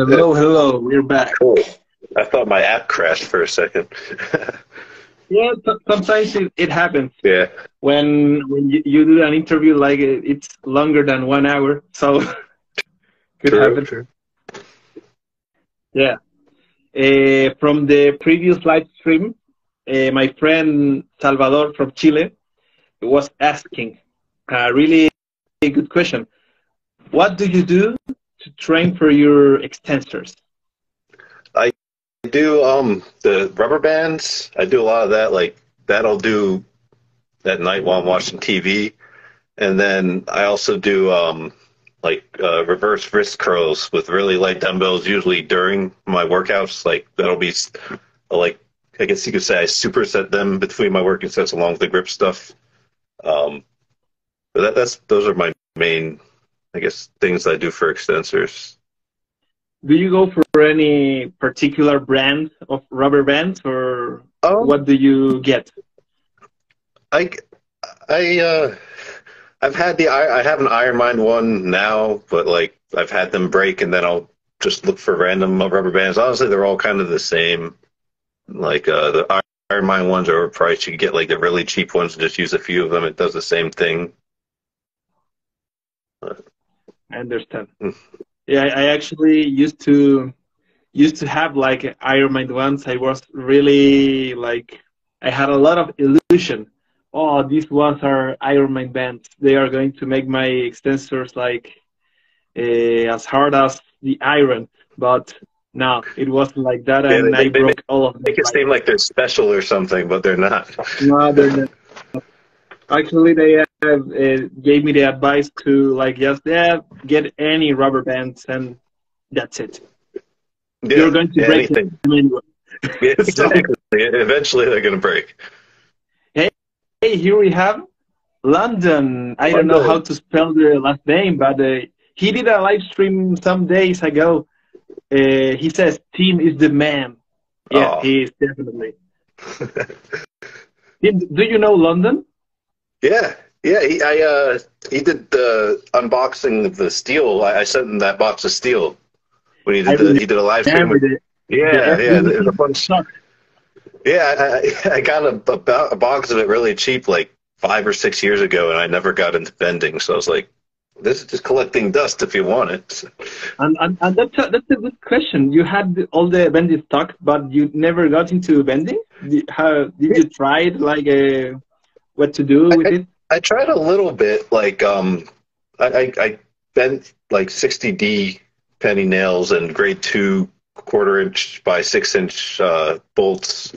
Hello, hello, we're back. Cool. I thought my app crashed for a second. Yeah, sometimes it happens Yeah, when you do an interview like it's longer than 1 hour, so could true, happen. true. Yeah. From the previous live stream, my friend Salvador from Chile was asking a really good question. What do you do to train for your extensors? I do the rubber bands. I do a lot of that. Like that I'll do at night while I'm watching TV. And then I also do reverse wrist curls with really light dumbbells, usually during my workouts. Like that'll be like I guess you could say I superset them between my working sets along with the grip stuff. Um, but that's those are my main, I guess, things I do for extensors. Do you go for any particular brand of rubber bands, or Um, what do you get? I I I've had I have an Iron Mind one now, but like I've had them break, and then I'll just look for random rubber bands. Honestly, they're all kind of the same. Like the Iron Mind ones are overpriced. You can get like the really cheap ones and just use a few of them. It does the same thing. I understand. Yeah, I actually used to have like Ironman once. I was really like I had a lot of illusion. Oh, these ones are Ironman bands. They are going to make my extensors like as hard as the iron. But no, it wasn't like that, Yeah, and I they broke all of them. make it Like seem like they're special or something, but they're not. no, they're not. Actually, they have gave me the advice to like just get any rubber bands, and that's it. You're Yeah, going to yeah, break them anything. anyway. Yeah, So exactly. Eventually, they're gonna break. hey, here we have London. I don't know how London. to spell the last name, but he did a live stream some days ago. He says, "Team is the man." Yeah, Oh, he is definitely. Do you know London? yeah, yeah. He did the unboxing of the steel. I sent him that box of steel when I he did a live stream remember with. the Yeah, yeah. It was a FWC fun. stock. Yeah, I got a box of it really cheap like 5 or 6 years ago, and I never got into bending. So I was like, this is just collecting dust if you want it. And that's a good question. You had all the bending stock, but you never got into bending. How did you try it? Like, what to do I, with I, it? I tried a little bit, like I bent like 60D penny nails and grade 2 quarter-inch by 6-inch bolts.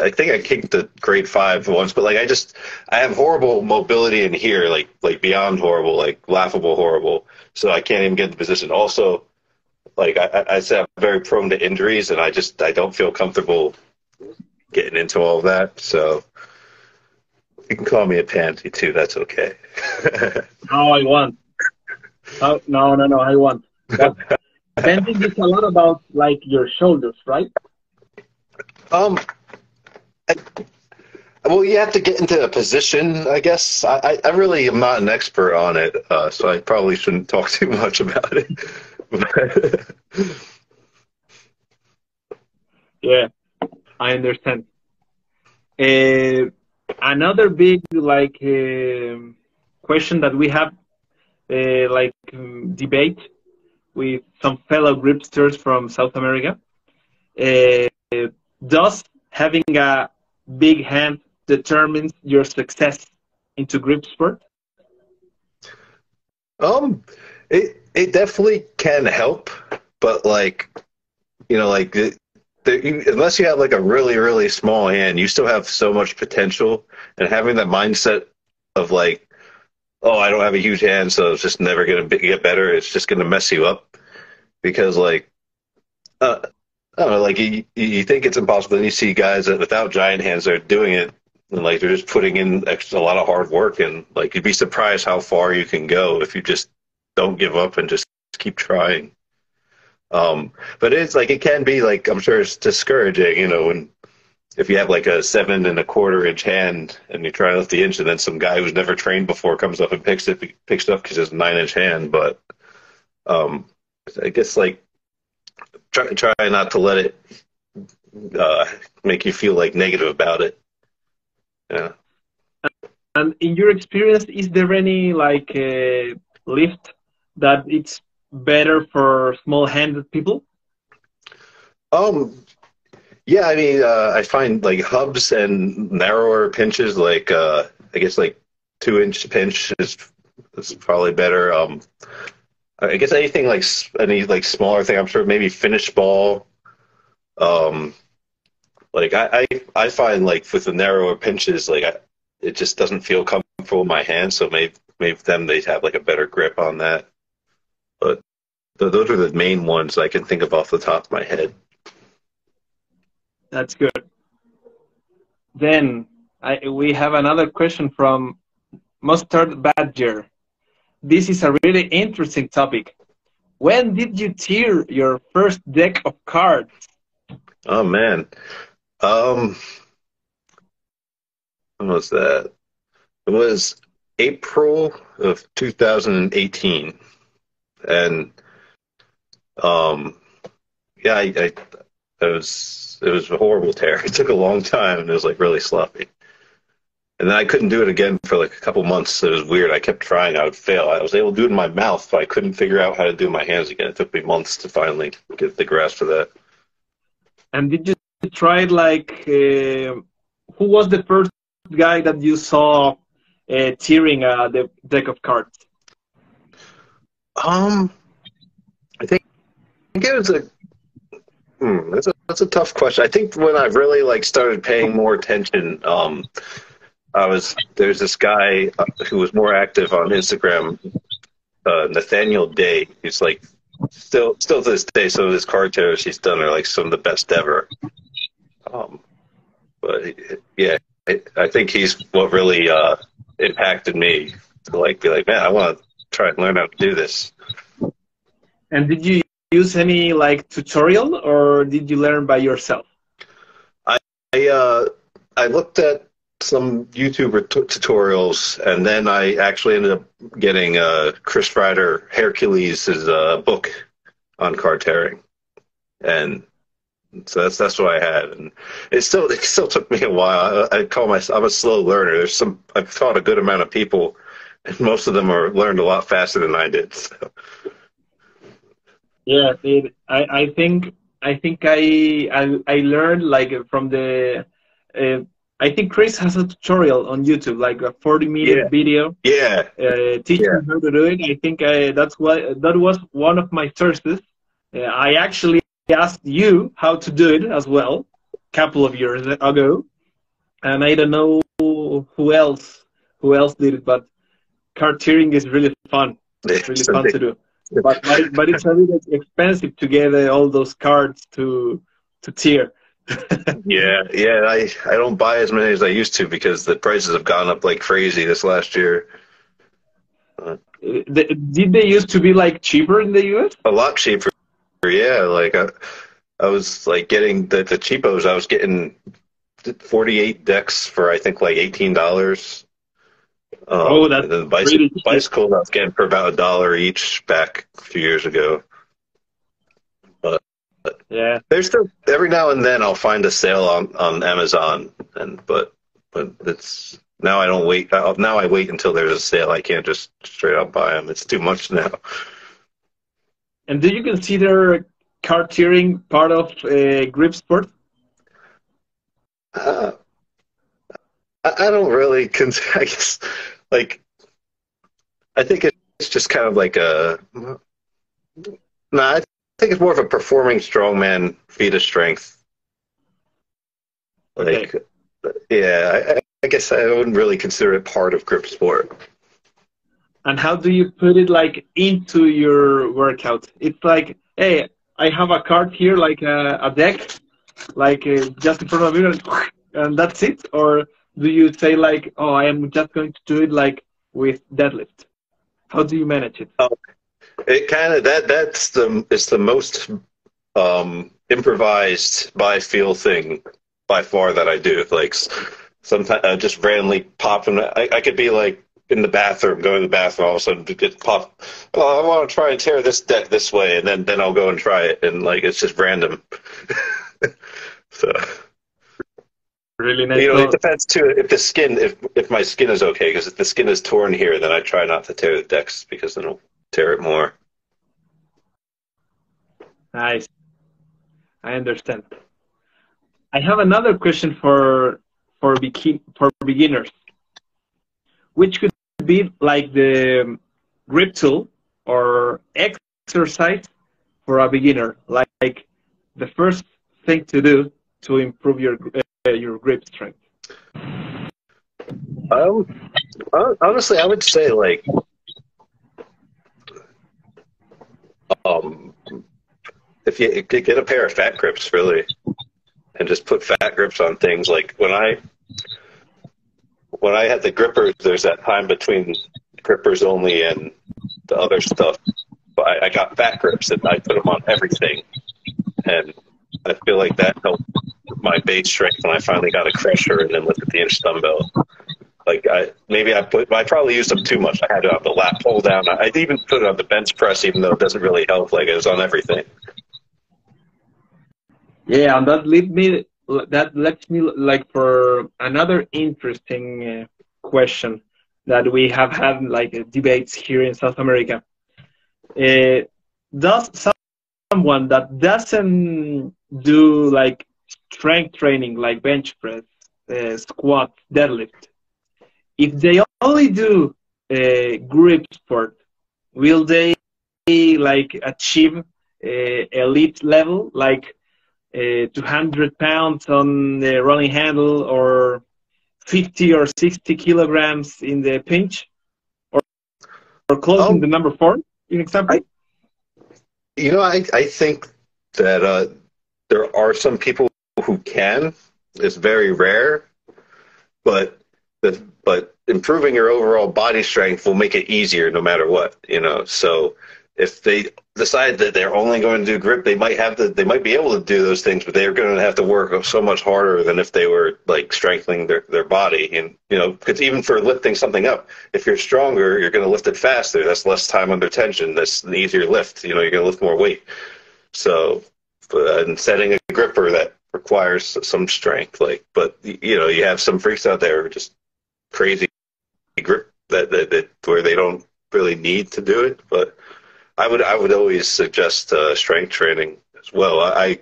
I think I kicked the grade 5 once, but like I have horrible mobility in here, like beyond horrible, like laughable horrible. So I can't even get in the position. Also, like I said, I'm very prone to injuries, and I don't feel comfortable getting into all of that. So you can call me a pansy too. That's okay. No, I want. Oh, no, no, no, I want. But bending is a lot about like your shoulders, right? um, I, well, you have to get into a position, I guess. I really am not an expert on it, so I probably shouldn't talk too much about it. Yeah, I understand. Uh, Another big like question that we have debate with some fellow gripsters from South America. Uh, does having a big hand determines your success into grip sport? um, it definitely can help, but like like unless you have like a really small hand, you still have so much potential, and having that mindset of like, oh, I don't have a huge hand, so it's just never gonna get better. It's just gonna mess you up because like uh, I don't know, like you think it's impossible, then you see guys that without giant hands are doing it, and like they're just putting in a lot of hard work, and like you'd be surprised how far you can go if you just don't give up and just keep trying. But it's like it can be like I'm sure it's discouraging, when if you have like a 7 1/4 inch hand and you try to lift the inch, and then some guy who's never trained before comes up and picks it up because it's a 9 inch hand. But um, I guess like try not to let it uh, make you feel like negative about it. Yeah. And in your experience, is there any like lift that it's better for small-handed people? Um. Yeah. I mean, I find like hubs and narrower pinches, like I guess like 2 inch pinch is probably better. I guess anything like any like smaller thing. I'm sure maybe finish ball. Um. Like I find like with the narrower pinches, like it just doesn't feel comfortable in my hand. So maybe them they have like a better grip on that. But those are the main ones I can think of off the top of my head. That's good. Then we have another question from Mustard Badger. This is a really interesting topic. When did you tier your first deck of cards? Oh man, um, when was that? It was April of 2018, and um, yeah, it was a horrible tear. It took a long time, and it was like really sloppy. And then I couldn't do it again for like a couple months. It was weird. I kept trying. I would fail. I was able to do it in my mouth, but I couldn't figure out how to do it in my hands again. It took me months to finally get the grasp of that. And did you try like who was the first guy that you saw tearing the deck of cards? Um, I think it was that's a tough question. I think when I really like started paying more attention, there's this guy who was more active on Instagram, Nathaniel Day. He's like still to this day, some of his card tears he's done are like some of the best ever. Um, but yeah, I think he's what really impacted me to like be like, man, I want to try and learn how to do this. And did you use any like tutorial or did you learn by yourself? I I looked at some YouTuber tutorials, and then I actually ended up getting Chris Ryder Hercules' book on card tearing, and so that's what I had. And it still took me a while. I call myself I'm a slow learner. I've taught a good amount of people, and most of them are learned a lot faster than I did. So. Yeah, I think I learned like from the uh, I think Chris has a tutorial on YouTube, like a 40-minute Yeah, video yeah, yeah. teaching how to do it. I think that was one of my sources. I actually asked you how to do it as well, a couple of years ago, and I don't know who else did it, but card tearing is really fun. It's really fun to do. But it's a little expensive to get all those cards to tier. Yeah. I don't buy as many as I used to because the prices have gone up like crazy this last year. Did they used to be like cheaper in the US? A lot cheaper. Yeah, like I was like getting the cheapos. I was getting 48 decks for I think like $18. Oh, that's And then really cheap. bicycles I was getting for about $1 each back a few years ago. But Yeah. there's still every now and then I'll find a sale on Amazon, and but it's now I don't wait. Now I wait until there's a sale. I can't just straight up buy them. It's too much now. And do you consider card tiering part of Gripsport? Uh, I don't really consider. I guess like I think it's just kind of like a. No, I think it's more of a performing strongman feat of strength. Okay. Like, yeah, I guess I wouldn't really consider it part of grip sport. And how do you put it like into your workout? It's like, hey, I have a card here, like a deck, like just in front of you, and that's it? Or do you say like, oh, I am just going to do it like with deadlift? How do you manage it? It kind of that's the most improvised by feel thing by far that I do. Like sometimes just randomly popping. I could be like in the bathroom, going to the bathroom, all of a sudden it gets popped. Oh, I want to try and tear this deck this way, and then I'll go and try it, and like it's just random. So Really nice. it depends too if my skin is okay, because if the skin is torn here, then I try not to tear the decks because then I'll tear it more. Nice. I understand. I have another question for beginners. Which could be like the grip tool or exercise for a beginner, like the first thing to do to improve your grip strength? Honestly, I would say like if you get a pair of fat grips, really, and just put fat grips on things. Like when I had the grippers, there's that time between grippers only and the other stuff. But I got fat grips and I put them on everything, and I feel like that helped my base strength when I finally got a crusher and then lifted the inch dumbbell. Like I probably used them too much. I had it on the lat pull down. I even put it on the bench press, even though it doesn't really help. Like it was on everything. Yeah, and that lets me like for another interesting question that we have had like debates here in South America. Does someone that doesn't do like strength training, like bench press, squat, deadlift, if they only do grip sport, will they like achieve elite level, like 200 pounds on the rolling handle or 50 or 60 kilograms in the pinch, or closing the number 4, in example? I think that there are some people who can. It's very rare, but improving your overall body strength will make it easier no matter what. So if they decide that they're only going to do grip, they might be able to do those things, but they're going to have to work so much harder than if they were like strengthening their body. And because even for lifting something up, if you're stronger, you're going to lift it faster. That's less time under tension. That's an easier lift. You're going to lift more weight. So, and setting a gripper that requires some strength, but you have some freaks out there who are just crazy grip that where they don't really need to do it, but I would always suggest strength training as well. I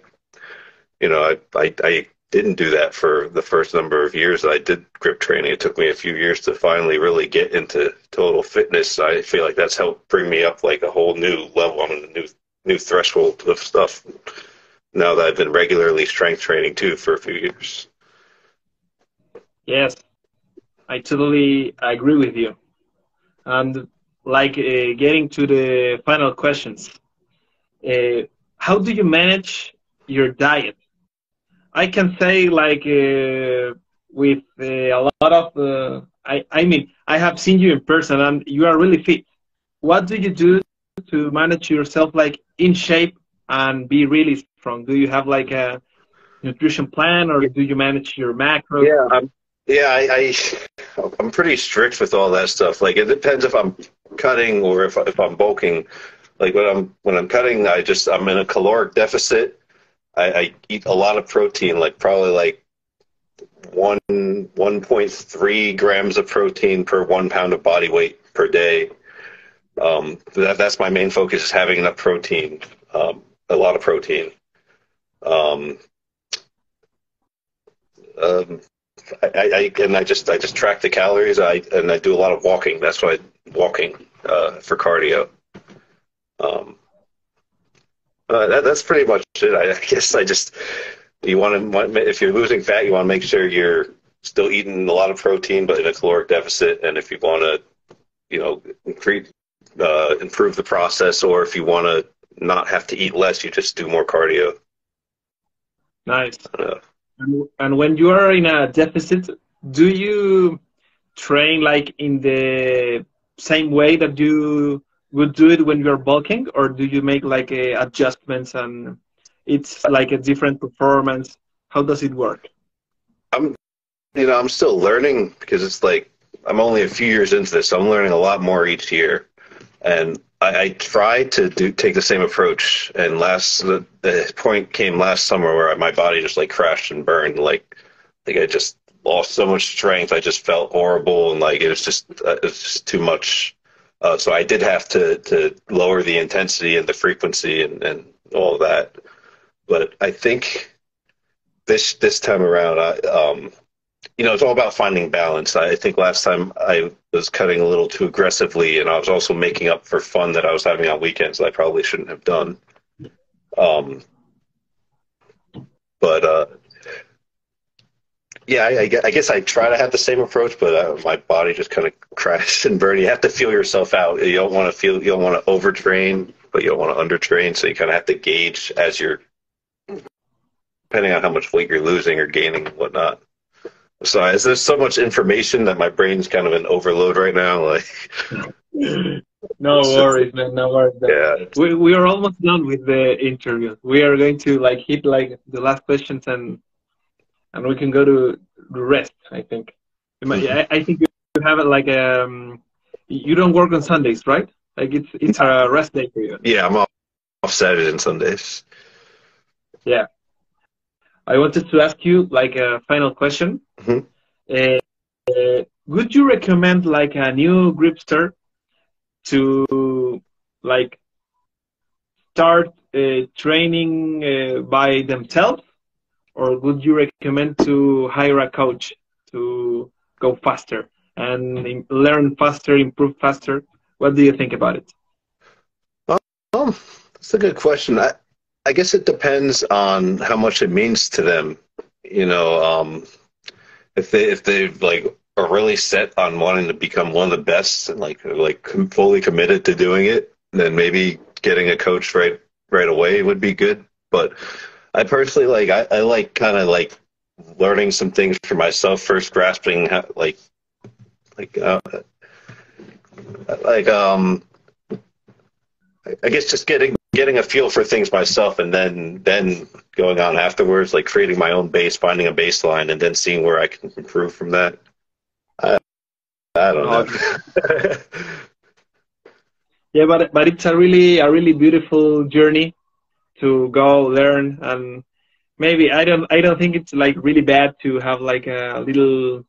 didn't do that for the first number of years that I did grip training. It took me a few years to finally really get into total fitness. I feel like that's helped bring me up like a whole new level. I'm in a new threshold of stuff now that I've been regularly strength training too for a few years. Yes, I totally agree with you. And like getting to the final questions, how do you manage your diet? I can say like with a lot of, I mean, I have seen you in person and you are really fit. What do you do to manage yourself like in shape and be really strong? Do you have like a nutrition plan or do you manage your macros? I'm pretty strict with all that stuff. Like it depends if I'm cutting or if I'm bulking. Like when I'm cutting, I'm in a caloric deficit. I eat a lot of protein, like probably like 1.3 grams of protein per 1 pound of body weight per day. That's my main focus, is having enough protein, a lot of protein. I just track the calories. I do a lot of walking. That's why walking for cardio. That's pretty much it. I guess if you're losing fat, you want to make sure you're still eating a lot of protein, but in a caloric deficit. And if you want to, improve the process, or if you want to not have to eat less, you just do more cardio. Nice. And when you are in a deficit, do you train like in the same way that you would do it when you're bulking, or do you make like adjustments and it's like a different performance? How does it work? I'm still learning, because it's like I'm only a few years into this, so I'm learning a lot more each year. And I try to take the same approach. And the point came last summer where my body just like crashed and burned. Like I just lost so much strength. I just felt horrible, and like it was just too much. So I did have to lower the intensity and the frequency and all of that. But I think this time around, it's all about finding balance. I think last time I was cutting a little too aggressively, and I was also making up for fun that I was having on weekends that I probably shouldn't have done. But yeah, I guess I try to have the same approach, but my body just kind of crashes and burns. You have to feel yourself out. You don't want to overtrain, but you don't want to undertrain. So you kind of have to gauge as you're, depending on how much weight you're losing or gaining and whatnot. So there's so much information that my brain's kind of in overload right now. Like, no worries, man. No worries. Yeah. We are almost done with the interview. We are going to hit the last questions and we can go to the rest. I think. I think you have it you don't work on Sundays, right? Like it's a rest day for you. Yeah, I'm off Saturdays and Sundays. Yeah. I wanted to ask you a final question. Mm-hmm. Would you recommend a new gripster to start training by themselves, or would you recommend to hire a coach to go faster and learn faster, improve faster? What do you think about it? That's a good question. I guess it depends on how much it means to them. If they are really set on wanting to become one of the best and fully committed to doing it, then maybe getting a coach right away would be good. But I personally I like kind of learning some things for myself first, grasping how I guess just getting a feel for things myself, and then going on afterwards, creating my own base, finding a baseline, and then seeing where I can improve from that. I don't know. Yeah, but it's a really beautiful journey to go learn, and maybe I don't think it's really bad to have a little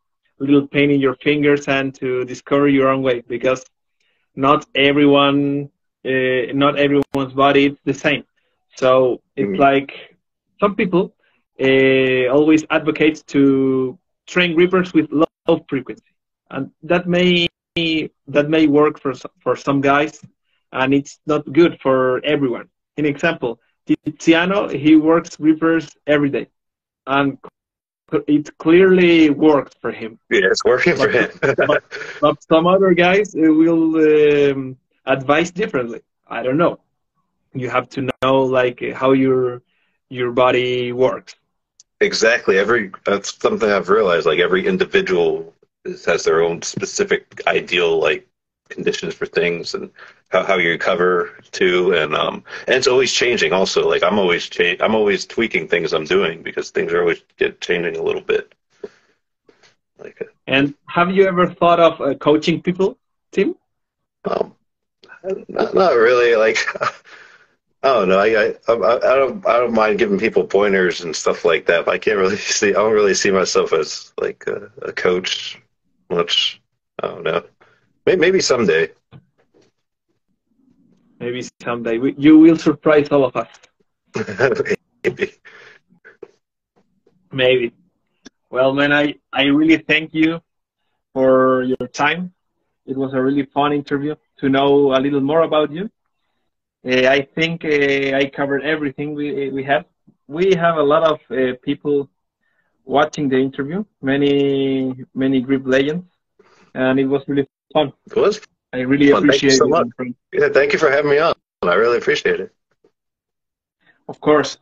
pain in your fingers and to discover your own way, because not everyone's body is the same. So it's some people always advocate to train grippers with low frequency, and that may work for some guys, and it's not good for everyone. An example, Tiziano, he works grippers every day, and it clearly works for him. Yeah, it's working for him. but some other guys will advise differently. I don't know. You have to know how your body works. Exactly. That's something I've realized. Every individual has their own specific ideal conditions for things, and how you recover too, and it's always changing. Also, I'm always tweaking things I'm doing, because things are always changing a little bit. And have you ever thought of coaching people, Tim? Not really. I don't know. I don't mind giving people pointers and stuff like that. But I don't really see myself as a coach much. I don't know. Maybe someday. Maybe someday. You will surprise all of us. Maybe. Well, man, I really thank you for your time. It was a really fun interview to know a little more about you. I think I covered everything we have. We have a lot of people watching the interview, many grip legends, and it was really fun. It was. I really appreciate it. Thank you so much. Yeah, thank you for having me on. I really appreciate it. Of course.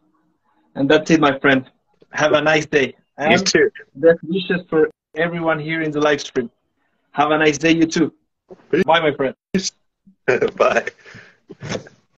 And that's it, my friend. Have a nice day. And you too. Best wishes for everyone here in the live stream. Have a nice day, you too. Bye, my friend. Bye.